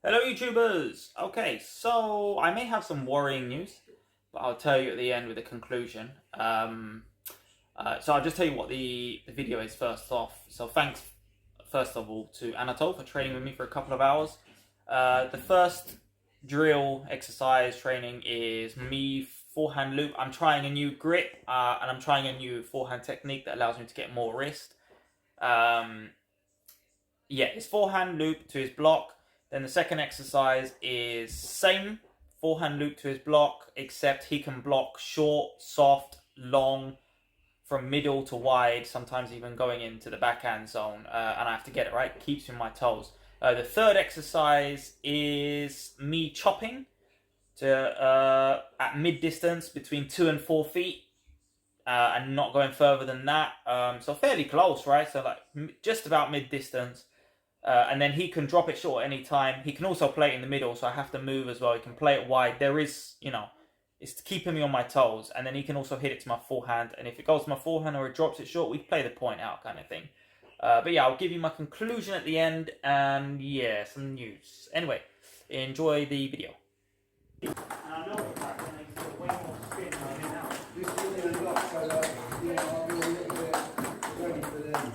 Hello YouTubers! Okay, so I may have some worrying news, but I'll tell you at the end with a conclusion. So I'll just tell you what the video is first off. So thanks first of all to Anatole for training with me for a couple of hours. The first drill exercise training is me forehand loop. I'm trying a new grip and I'm trying a new forehand technique that allows me to get more wrist. It's forehand loop to his block. Then the second exercise is same forehand loop to his block, except he can block short, soft, long, from middle to wide, sometimes even going into the backhand zone, and I have to get it right. Keeps me on my toes. The third exercise is me chopping to at mid distance between 2 and 4 feet, and not going further than that. So fairly close, right? So like just about mid distance. And then he can drop it short at any time. He can also play it in the middle, so I have to move as well. He can play it wide. There is, it's keeping me on my toes. And then he can also hit it to my forehand. And if it goes to my forehand or it drops it short, we play the point out kind of thing. But yeah, I'll give you my conclusion at the end. And yeah, some news. Anyway, enjoy the video. I know it's like when they way more spin than now. This is a lot, so I'll be a little bit ready for them.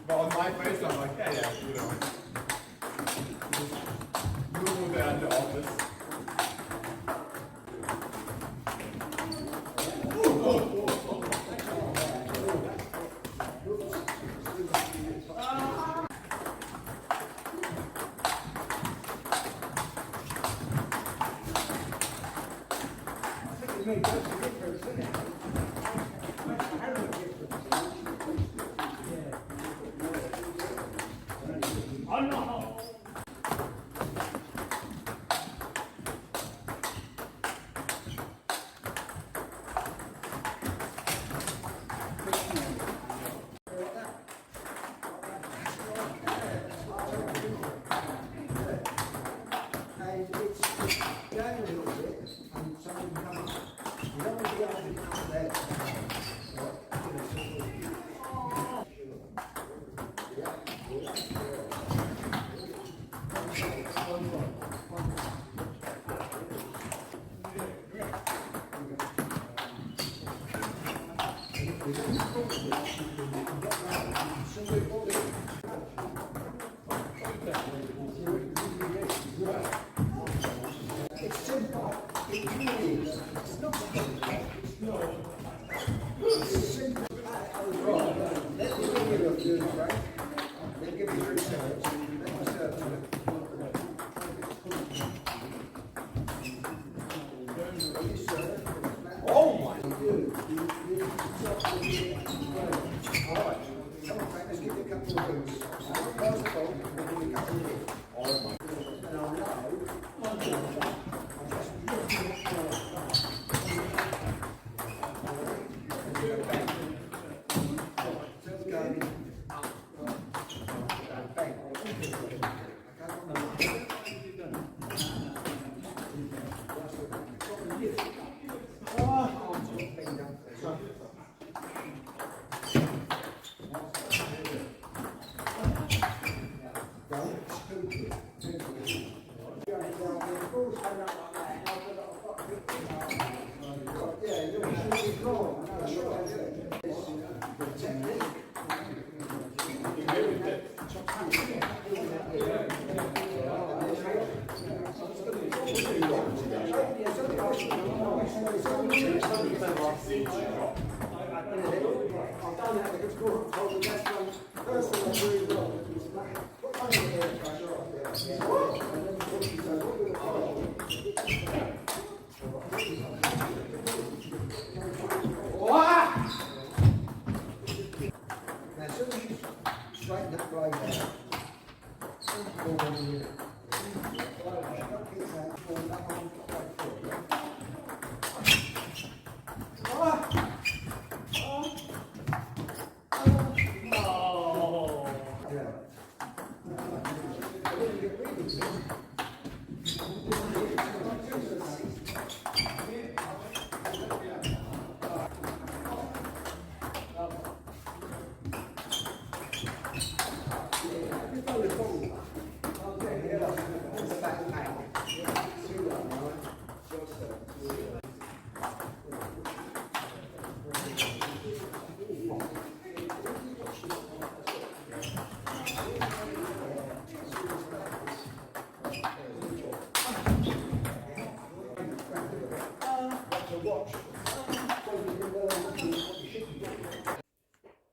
But on my face, I'm like, yeah, move around the office.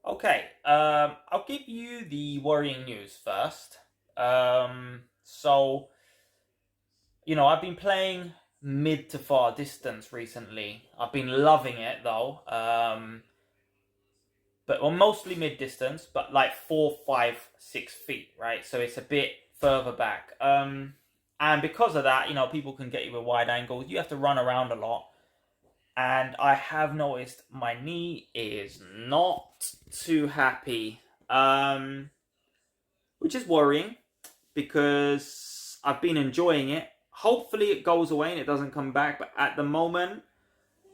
Okay, I'll give you the worrying news first. So, I've been playing mid to far distance recently. I've been loving it though. But mostly mid distance, but like 4, 5, 6 feet, right? So it's a bit further back. And because of that, people can get you with wide angles. You have to run around a lot. And I have noticed my knee is not too happy, which is worrying because I've been enjoying it. Hopefully it goes away and it doesn't come back, but at the moment,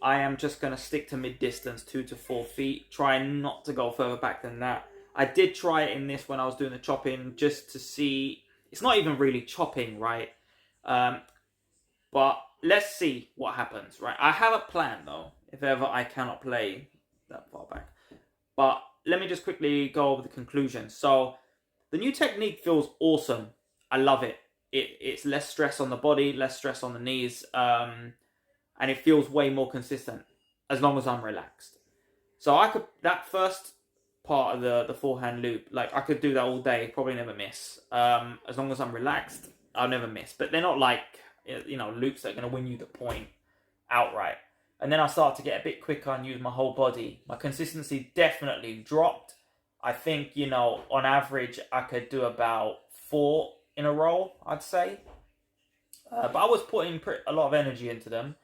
I am just going to stick to mid-distance, 2 to 4 feet, try not to go further back than that. I did try it in this when I was doing the chopping just to see. It's not even really chopping, right? But let's see what happens, right? I have a plan, though, if ever I cannot play that far back. But let me just quickly go over the conclusion. So, the new technique feels awesome. I love it. It's less stress on the body, less stress on the knees, and it feels way more consistent as long as I'm relaxed. So that first part of the forehand loop, like I could do that all day, probably never miss. As long as I'm relaxed, I'll never miss. But they're not like, loops that are going to win you the point outright. And then I started to get a bit quicker and use my whole body. My consistency definitely dropped. I think, you know, on average, I could do about 4 in a row, I'd say. But I was putting a lot of energy into them.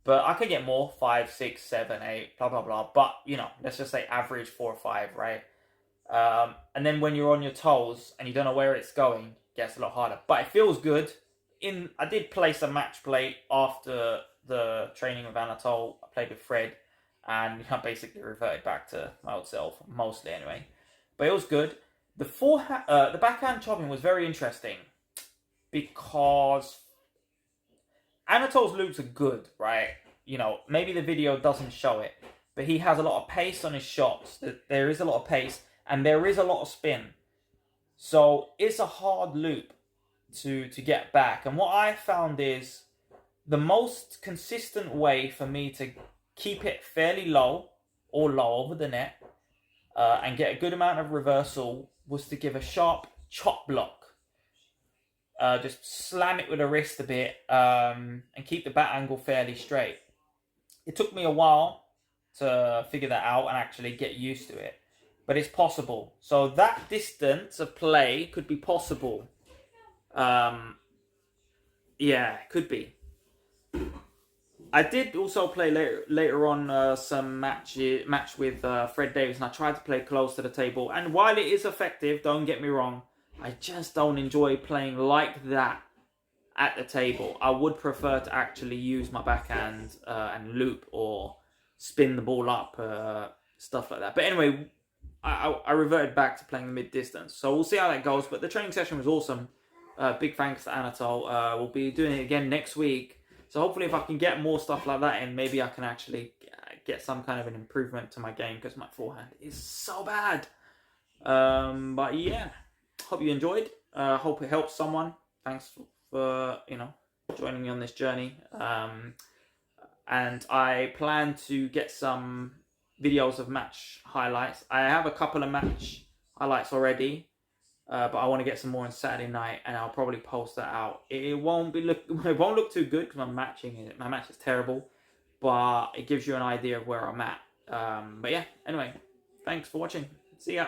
But I could get more, 5, 6, 7, 8, blah, blah, blah. But, you know, let's just say average 4 or 5, right? And then when you're on your toes and you don't know where it's going, it gets a lot harder. But it feels good. I did place a match play after the training with Anatole. I played with Fred, and I basically reverted back to my old self, mostly anyway. But it was good. The backhand chopping was very interesting because Anatole's loops are good, right? You know, maybe the video doesn't show it, but he has a lot of pace on his shots. There is a lot of pace, and there is a lot of spin. So it's a hard loop to get back. And what I found is the most consistent way for me to keep it fairly low or low over the net and get a good amount of reversal was to give a sharp chop block. Just slam it with a wrist a bit and keep the bat angle fairly straight. It took me a while to figure that out and actually get used to it, but it's possible. So that distance of play could be possible. Yeah, could be. I did also play later on some match with Fred Davis, and I tried to play close to the table. And while it is effective, don't get me wrong, I just don't enjoy playing like that at the table. I would prefer to actually use my backhand and loop or spin the ball up, stuff like that. But anyway, I reverted back to playing the mid-distance. So we'll see how that goes. But the training session was awesome. Big thanks to Anatole. We'll be doing it again next week. So hopefully if I can get more stuff like that in, maybe I can actually get some kind of an improvement to my game, because my forehand is so bad. But yeah, hope you enjoyed. Hope it helps someone. Thanks for, you know, joining me on this journey. And I plan to get some videos of match highlights. I have a couple of match highlights already. But I want to get some more on Saturday night, and I'll probably post that out. It won't look too good because my match is terrible, but it gives you an idea of where I'm at. But yeah, anyway, thanks for watching. See ya.